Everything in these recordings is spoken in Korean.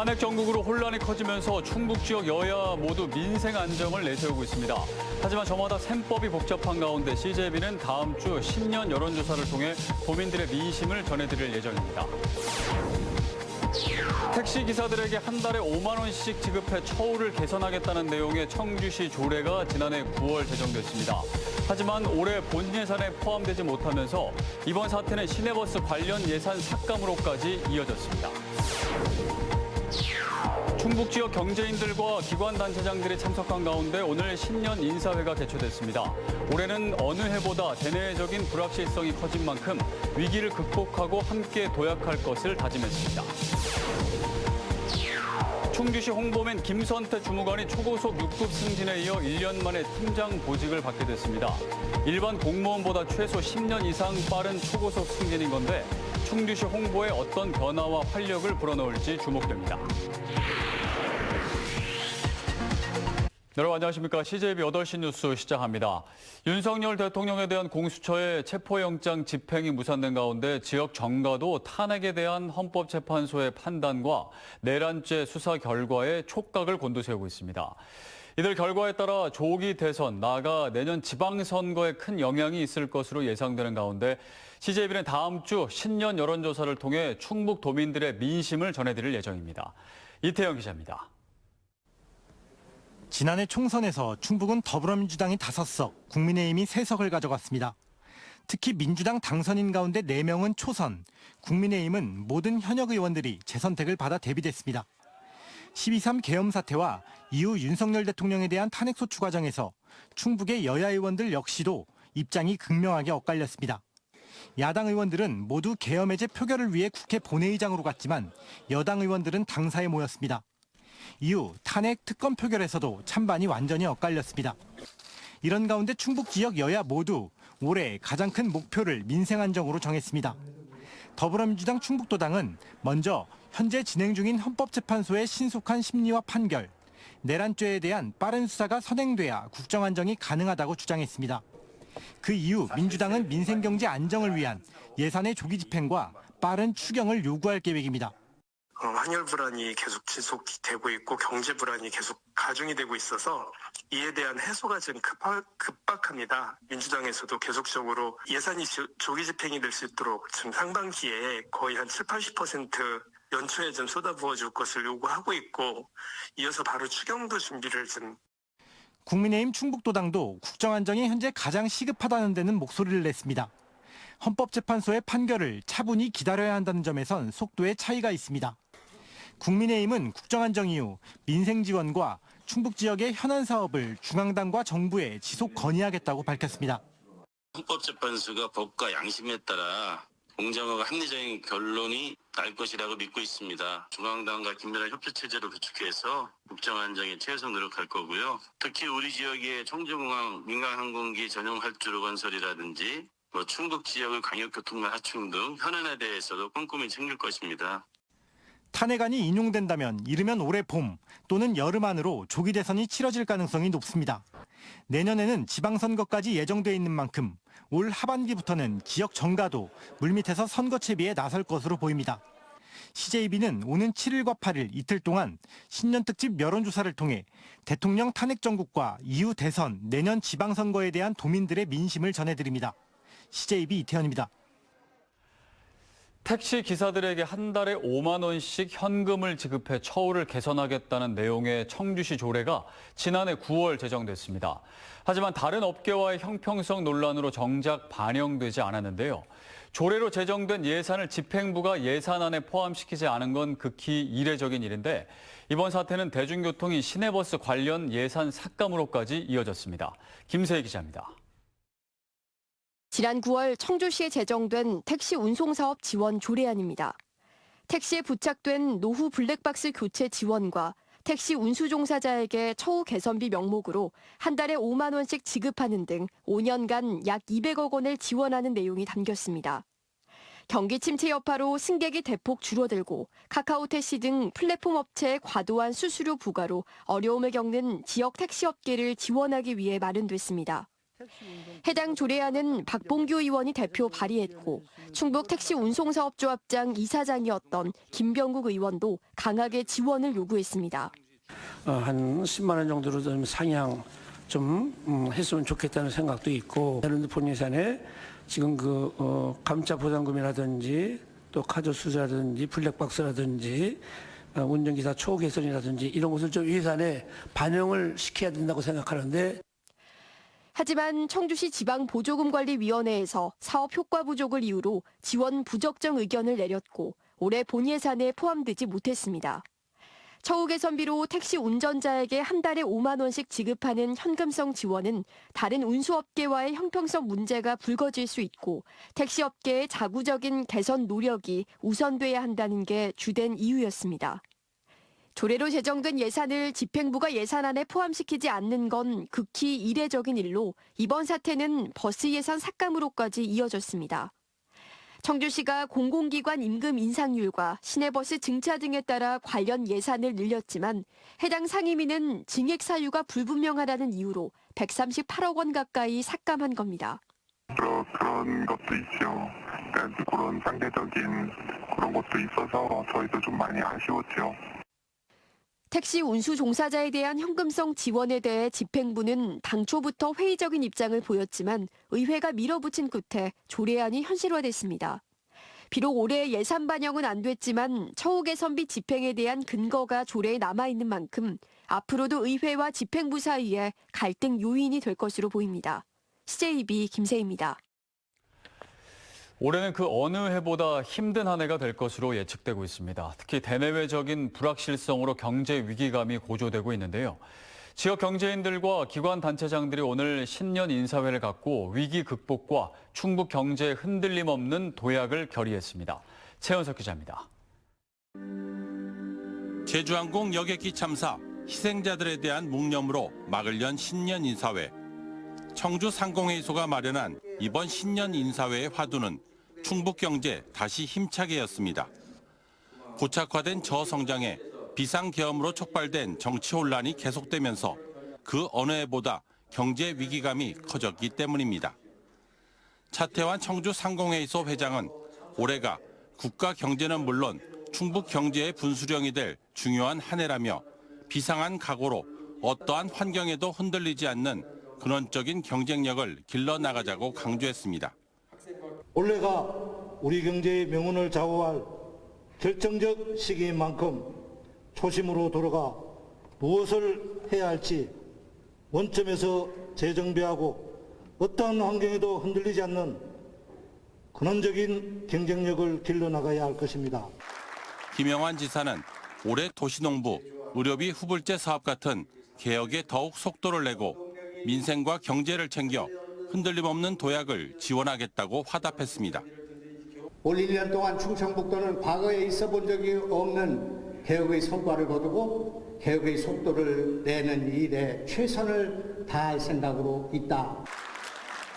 탄핵 정국으로 혼란이 커지면서 충북 지역 여야 모두 민생 안정을 내세우고 있습니다. 하지만 저마다 셈법이 복잡한 가운데 CJB는 다음 주 신년 여론조사를 통해 도민들의 민심을 전해드릴 예정입니다. 택시 기사들에게 한 달에 5만 원씩 지급해 처우를 개선하겠다는 내용의 청주시 조례가 지난해 9월 제정됐습니다. 하지만 올해 본 예산에 포함되지 못하면서 이번 사태는 시내버스 관련 예산 삭감으로까지 이어졌습니다. 충북 지역 경제인들과 기관단체장들이 참석한 가운데 오늘 신년 인사회가 개최됐습니다. 올해는 어느 해보다 대내적인 불확실성이 커진 만큼 위기를 극복하고 함께 도약할 것을 다짐했습니다. 충주시 홍보맨 김선태 주무관이 초고속 6급 승진에 이어 1년 만에 팀장 보직을 받게 됐습니다. 일반 공무원보다 최소 10년 이상 빠른 초고속 승진인 건데 충주시 홍보에 어떤 변화와 활력을 불어넣을지 주목됩니다. 여러분 안녕하십니까. CJB 8시 뉴스 시작합니다. 윤석열 대통령에 대한 공수처의 체포영장 집행이 무산된 가운데 지역 정가도 탄핵에 대한 헌법재판소의 판단과 내란죄 수사 결과에 촉각을 곤두세우고 있습니다. 이들 결과에 따라 조기 대선, 나아가 내년 지방선거에 큰 영향이 있을 것으로 예상되는 가운데 CJB는 다음 주 신년 여론조사를 통해 충북 도민들의 민심을 전해드릴 예정입니다. 이태영 기자입니다. 지난해 총선에서 충북은 더불어민주당이 5석, 국민의힘이 3석을 가져갔습니다. 특히 민주당 당선인 가운데 4명은 초선, 국민의힘은 모든 현역 의원들이 재선택을 받아 대비됐습니다. 12.3 계엄 사태와 이후 윤석열 대통령에 대한 탄핵소추 과정에서 충북의 여야 의원들 역시도 입장이 극명하게 엇갈렸습니다. 야당 의원들은 모두 계엄 해제 표결을 위해 국회 본회의장으로 갔지만 여당 의원들은 당사에 모였습니다. 이후 탄핵 특검 표결에서도 찬반이 완전히 엇갈렸습니다. 이런 가운데 충북 지역 여야 모두 올해 가장 큰 목표를 민생 안정으로 정했습니다. 더불어민주당 충북도당은 먼저 현재 진행 중인 헌법재판소의 신속한 심리와 판결, 내란죄에 대한 빠른 수사가 선행돼야 국정 안정이 가능하다고 주장했습니다. 그 이후 민주당은 민생 경제 안정을 위한 예산의 조기 집행과 빠른 추경을 요구할 계획입니다. 환율 불안이 계속 지속되고 있고 경제 불안이 계속 가중이 되고 있어서 이에 대한 해소가 지금 급박합니다. 민주당에서도 계속적으로 예산이 조기 집행이 될 수 있도록 지금 상반기에 거의 한 70-80% 연초에 좀 쏟아부어 줄 것을 요구하고 있고 이어서 바로 추경도 준비를 좀. 국민의힘 충북도당도 국정 안정이 현재 가장 시급하다는 데는 목소리를 냈습니다. 헌법재판소의 판결을 차분히 기다려야 한다는 점에선 속도의 차이가 있습니다. 국민의힘은 국정안정 이후 민생 지원과 충북 지역의 현안 사업을 중앙당과 정부에 지속 건의하겠다고 밝혔습니다. 헌법재판소가 법과 양심에 따라 공정하고 합리적인 결론이 날 것이라고 믿고 있습니다. 중앙당과 긴밀한 협조체제를 구축해서 국정안정에 최선 노력할 거고요. 특히 우리 지역의 청주공항 민간항공기 전용 활주로 건설이라든지 충북 지역의 광역교통망 하충 등 현안에 대해서도 꼼꼼히 챙길 것입니다. 탄핵안이 인용된다면 이르면 올해 봄 또는 여름 안으로 조기 대선이 치러질 가능성이 높습니다. 내년에는 지방선거까지 예정돼 있는 만큼 올 하반기부터는 지역 정가도 물밑에서 선거 채비에 나설 것으로 보입니다. CJB는 오는 7일과 8일 이틀 동안 신년 특집 여론조사를 통해 대통령 탄핵 정국과 이후 대선, 내년 지방선거에 대한 도민들의 민심을 전해드립니다. CJB 이태현입니다. 택시 기사들에게 한 달에 5만 원씩 현금을 지급해 처우를 개선하겠다는 내용의 청주시 조례가 지난해 9월 제정됐습니다. 하지만 다른 업계와의 형평성 논란으로 정작 반영되지 않았는데요. 조례로 제정된 예산을 집행부가 예산안에 포함시키지 않은 건 극히 이례적인 일인데 이번 사태는 대중교통인 시내버스 관련 예산 삭감으로까지 이어졌습니다. 김세희 기자입니다. 지난 9월 청주시에 제정된 택시 운송사업 지원 조례안입니다. 택시에 부착된 노후 블랙박스 교체 지원과 택시 운수 종사자에게 처우 개선비 명목으로 한 달에 5만 원씩 지급하는 등 5년간 약 200억 원을 지원하는 내용이 담겼습니다. 경기 침체 여파로 승객이 대폭 줄어들고 카카오 택시 등 플랫폼 업체의 과도한 수수료 부과로 어려움을 겪는 지역 택시 업계를 지원하기 위해 마련됐습니다. 해당 조례안은 박봉규 의원이 대표 발의했고 충북 택시운송사업조합장 이사장이었던 김병국 의원도 강하게 지원을 요구했습니다. 한 10만 원 정도로 좀 상향 좀 했으면 좋겠다는 생각도 있고, 핸드폰 예산에 지금 감자 보상금이라든지 또 카드 수수라든지 블랙박스라든지 운전기사 초과 개선이라든지 이런 것을 좀 예산에 반영을 시켜야 된다고 생각하는데, 하지만 청주시 지방보조금관리위원회에서 사업 효과 부족을 이유로 지원 부적정 의견을 내렸고 올해 본 예산에 포함되지 못했습니다. 처우 개선비로 택시 운전자에게 한 달에 5만 원씩 지급하는 현금성 지원은 다른 운수업계와의 형평성 문제가 불거질 수 있고 택시업계의 자구적인 개선 노력이 우선돼야 한다는 게 주된 이유였습니다. 조례로 제정된 예산을 집행부가 예산안에 포함시키지 않는 건 극히 이례적인 일로 이번 사태는 버스 예산 삭감으로까지 이어졌습니다. 청주시가 공공기관 임금 인상률과 시내버스 증차 등에 따라 관련 예산을 늘렸지만 해당 상임위는 징액 사유가 불분명하다는 이유로 138억 원 가까이 삭감한 겁니다. 그런 것도 있죠. 그러니까 그런 상대적인 그런 것도 있어서 저희도 좀 많이 아쉬웠죠. 택시 운수 종사자에 대한 현금성 지원에 대해 집행부는 당초부터 회의적인 입장을 보였지만 의회가 밀어붙인 끝에 조례안이 현실화됐습니다. 비록 올해 예산 반영은 안 됐지만 처우 개선비 집행에 대한 근거가 조례에 남아있는 만큼 앞으로도 의회와 집행부 사이에 갈등 요인이 될 것으로 보입니다. CJB 김세희입니다. 올해는 그 어느 해보다 힘든 한 해가 될 것으로 예측되고 있습니다. 특히 대내외적인 불확실성으로 경제 위기감이 고조되고 있는데요. 지역 경제인들과 기관 단체장들이 오늘 신년 인사회를 갖고 위기 극복과 충북 경제에 흔들림 없는 도약을 결의했습니다. 최연석 기자입니다. 제주항공 여객기 참사 희생자들에 대한 묵념으로 막을 연 신년 인사회. 청주 상공회의소가 마련한 이번 신년 인사회의 화두는 충북 경제 다시 힘차게였습니다. 고착화된 저성장에 비상계엄으로 촉발된 정치 혼란이 계속되면서 그 어느 해보다 경제 위기감이 커졌기 때문입니다. 차태환 청주 상공회의소 회장은 올해가 국가 경제는 물론 충북 경제의 분수령이 될 중요한 한 해라며 비상한 각오로 어떠한 환경에도 흔들리지 않는 근원적인 경쟁력을 길러나가자고 강조했습니다. 올해가 우리 경제의 명운을 좌우할 결정적 시기인 만큼 초심으로 돌아가 무엇을 해야 할지 원점에서 재정비하고 어떠한 환경에도 흔들리지 않는 근원적인 경쟁력을 길러나가야 할 것입니다. 김영환 지사는 올해 도시농부, 의료비 후불제 사업 같은 개혁에 더욱 속도를 내고 민생과 경제를 챙겨 흔들림 없는 도약을 지원하겠다고 화답했습니다. 올 1년 동안 충청북도는 과거에 있어 본 적이 없는 개혁의 성과를 거두고 개혁의 속도를 내는 일에 최선을 다할 생각으로 있다.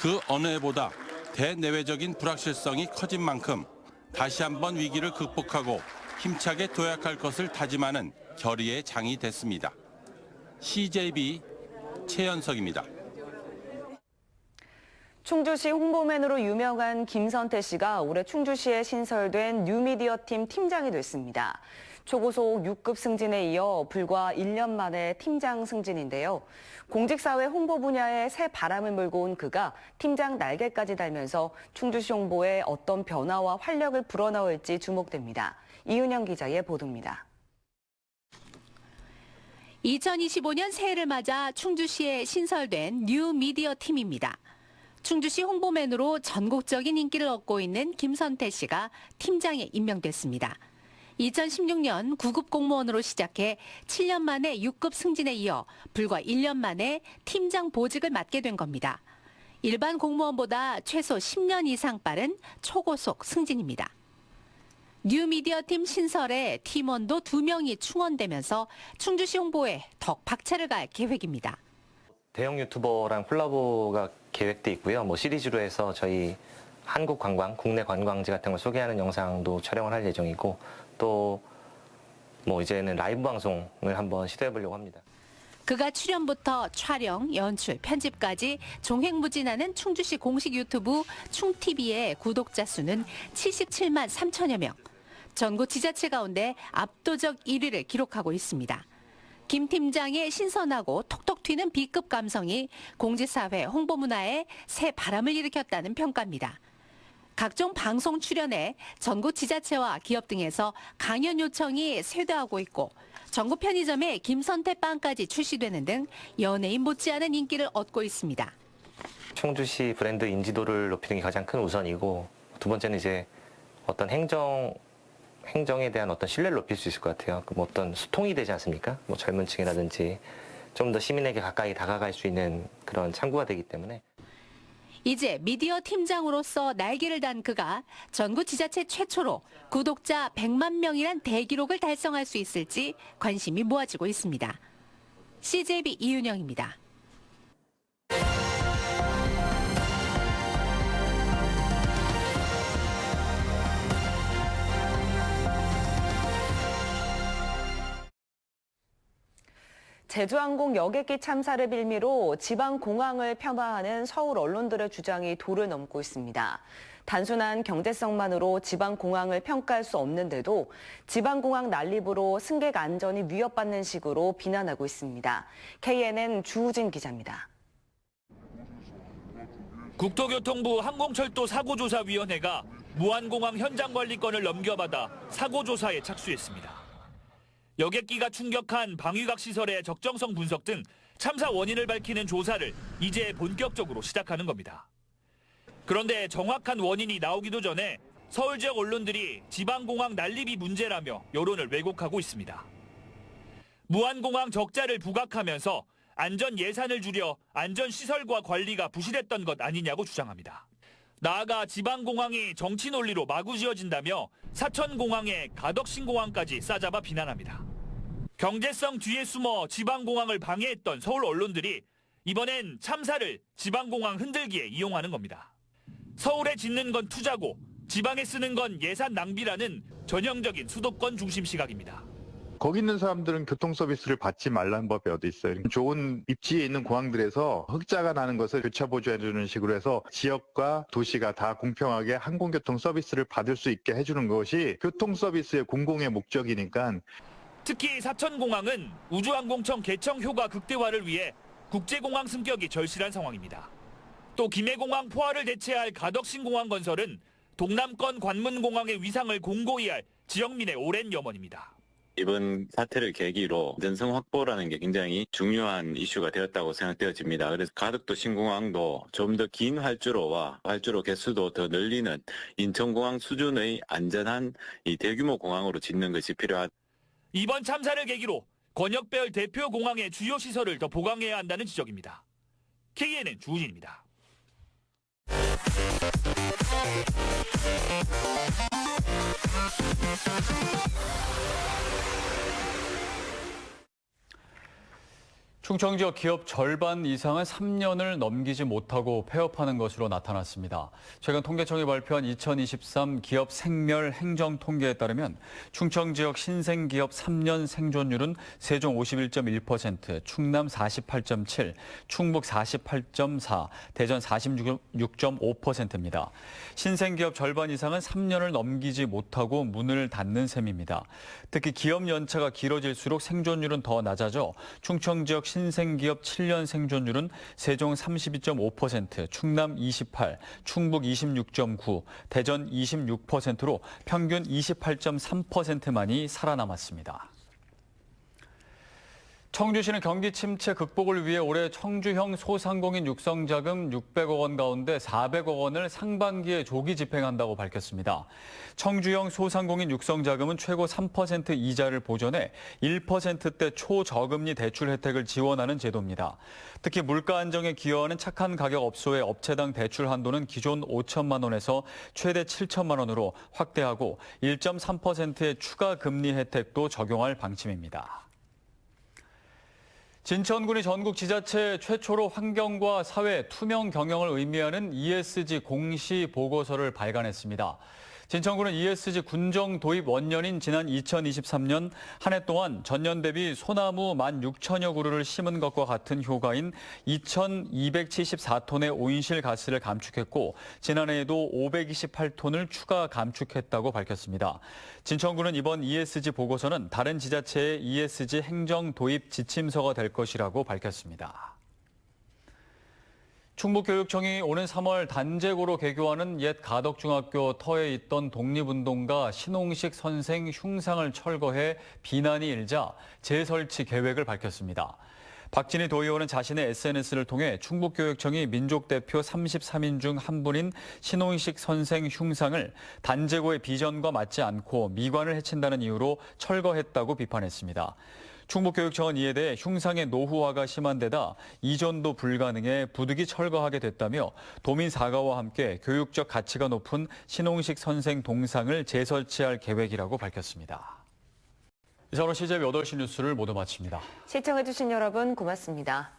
그 어느 해보다 대내외적인 불확실성이 커진 만큼 다시 한번 위기를 극복하고 힘차게 도약할 것을 다짐하는 결의의 장이 됐습니다. CJB 최연석입니다. 충주시 홍보맨으로 유명한 김선태 씨가 올해 충주시에 신설된 뉴미디어 팀 팀장이 됐습니다. 초고속 6급 승진에 이어 불과 1년 만에 팀장 승진인데요. 공직사회 홍보 분야에 새 바람을 몰고 온 그가 팀장 날개까지 달면서 충주시 홍보에 어떤 변화와 활력을 불어넣을지 주목됩니다. 이윤영 기자의 보도입니다. 2025년 새해를 맞아 충주시에 신설된 뉴미디어 팀입니다. 충주시 홍보맨으로 전국적인 인기를 얻고 있는 김선태 씨가 팀장에 임명됐습니다. 2016년 9급 공무원으로 시작해 7년 만에 6급 승진에 이어 불과 1년 만에 팀장 보직을 맡게 된 겁니다. 일반 공무원보다 최소 10년 이상 빠른 초고속 승진입니다. 뉴미디어 팀 신설에 팀원도 2명이 충원되면서 충주시 홍보에 덕 박차를 가할 계획입니다. 대형 유튜버랑 콜라보가 계획돼 있고요. 시리즈로 해서 저희 한국 관광, 국내 관광지 같은 걸 소개하는 영상도 촬영을 할 예정이고 또 이제는 라이브 방송을 한번 시도해 보려고 합니다. 그가 출연부터 촬영, 연출, 편집까지 종횡무진하는 충주시 공식 유튜브 충TV의 구독자 수는 77만 3천여 명. 전국 지자체 가운데 압도적 1위를 기록하고 있습니다. 김 팀장의 신선하고 톡톡 튀는 B급 감성이 공지사회 홍보 문화에 새 바람을 일으켰다는 평가입니다. 각종 방송 출연에 전국 지자체와 기업 등에서 강연 요청이 쇄도하고 있고 전국 편의점에 김선태 빵까지 출시되는 등 연예인 못지않은 인기를 얻고 있습니다. 충주시 브랜드 인지도를 높이는 게 가장 큰 우선이고, 두 번째는 이제 어떤 행정에 대한 어떤 신뢰를 높일 수 있을 것 같아요. 뭐 어떤 소통이 되지 않습니까? 뭐 젊은 층이라든지 좀 더 시민에게 가까이 다가갈 수 있는 그런 창구가 되기 때문에. 이제 미디어 팀장으로서 날개를 단 그가 전국 지자체 최초로 구독자 100만 명이란 대기록을 달성할 수 있을지 관심이 모아지고 있습니다. CJB 이윤영입니다. 제주항공 여객기 참사를 빌미로 지방공항을 폄하하는 서울 언론들의 주장이 도를 넘고 있습니다. 단순한 경제성만으로 지방공항을 평가할 수 없는데도 지방공항 난립으로 승객 안전이 위협받는 식으로 비난하고 있습니다. KNN 주우진 기자입니다. 국토교통부 항공철도 사고조사위원회가 무안공항 현장관리권을 넘겨받아 사고조사에 착수했습니다. 여객기가 충격한 방위각 시설의 적정성 분석 등 참사 원인을 밝히는 조사를 이제 본격적으로 시작하는 겁니다. 그런데 정확한 원인이 나오기도 전에 서울 지역 언론들이 지방공항 난립이 문제라며 여론을 왜곡하고 있습니다. 무안공항 적자를 부각하면서 안전 예산을 줄여 안전시설과 관리가 부실했던 것 아니냐고 주장합니다. 나아가 지방공항이 정치 논리로 마구 지어진다며 사천공항에 가덕신공항까지 싸잡아 비난합니다. 경제성 뒤에 숨어 지방공항을 방해했던 서울 언론들이 이번엔 참사를 지방공항 흔들기에 이용하는 겁니다. 서울에 짓는 건 투자고 지방에 쓰는 건 예산 낭비라는 전형적인 수도권 중심 시각입니다. 거기 있는 사람들은 교통 서비스를 받지 말라는 법이 어디 있어요. 좋은 입지에 있는 공항들에서 흑자가 나는 것을 교차 보조해주는 식으로 해서 지역과 도시가 다 공평하게 항공교통 서비스를 받을 수 있게 해주는 것이 교통 서비스의 공공의 목적이니까. 특히 사천공항은 우주항공청 개청 효과 극대화를 위해 국제공항 승격이 절실한 상황입니다. 또 김해공항 포화를 대체할 가덕신공항 건설은 동남권 관문공항의 위상을 공고히 할 지역민의 오랜 염원입니다. 이번 사태를 계기로 안전성 확보라는 게 굉장히 중요한 이슈가 되었다고 생각되어집니다. 그래서 가덕도 신공항도 좀 더 긴 활주로와 활주로 개수도 더 늘리는 인천공항 수준의 안전한 이 대규모 공항으로 짓는 것이 필요하다. 이번 참사를 계기로 권역별 대표 공항의 주요 시설을 더 보강해야 한다는 지적입니다. KNN 주우진입니다. 충청 지역 기업 절반 이상은 3년을 넘기지 못하고 폐업하는 것으로 나타났습니다. 최근 통계청이 발표한 2023 기업 생멸 행정 통계에 따르면 충청 지역 신생기업 3년 생존율은 세종 51.1%, 충남 48.7%, 충북 48.4%, 대전 46.5%입니다. 신생기업 절반 이상은 3년을 넘기지 못하고 문을 닫는 셈입니다. 특히 기업 연차가 길어질수록 생존율은 더 낮아져 충청 지역 신생기업 7년 생존율은 세종 32.5%, 충남 28%, 충북 26.9%, 대전 26%로 평균 28.3%만이 살아남았습니다. 청주시는 경기 침체 극복을 위해 올해 청주형 소상공인 육성자금 600억 원 가운데 400억 원을 상반기에 조기 집행한다고 밝혔습니다. 청주형 소상공인 육성자금은 최고 3% 이자를 보존해 1%대 초저금리 대출 혜택을 지원하는 제도입니다. 특히 물가 안정에 기여하는 착한 가격 업소의 업체당 대출 한도는 기존 5천만 원에서 최대 7천만 원으로 확대하고 1.3%의 추가 금리 혜택도 적용할 방침입니다. 진천군이 전국 지자체 최초로 환경과 사회 투명 경영을 의미하는 ESG 공시 보고서를 발간했습니다. 진천구는 ESG 군정 도입 원년인 지난 2023년 한 해 동안 전년 대비 소나무 16,000여 그루를 심은 것과 같은 효과인 2,274톤의 온실가스를 감축했고 지난해에도 528톤을 추가 감축했다고 밝혔습니다. 진천구는 이번 ESG 보고서는 다른 지자체의 ESG 행정 도입 지침서가 될 것이라고 밝혔습니다. 충북교육청이 오는 3월 단재고로 개교하는 옛 가덕중학교 터에 있던 독립운동가 신홍식 선생 흉상을 철거해 비난이 일자 재설치 계획을 밝혔습니다. 박진희 도의원은 자신의 SNS를 통해 충북교육청이 민족대표 33인 중 한 분인 신홍식 선생 흉상을 단재고의 비전과 맞지 않고 미관을 해친다는 이유로 철거했다고 비판했습니다. 충북교육청은 이에 대해 흉상의 노후화가 심한 데다 이전도 불가능해 부득이 철거하게 됐다며 도민 사과와 함께 교육적 가치가 높은 신홍식 선생 동상을 재설치할 계획이라고 밝혔습니다. 이상으로 CJB 8시 뉴스를 모두 마칩니다. 시청해주신 여러분 고맙습니다.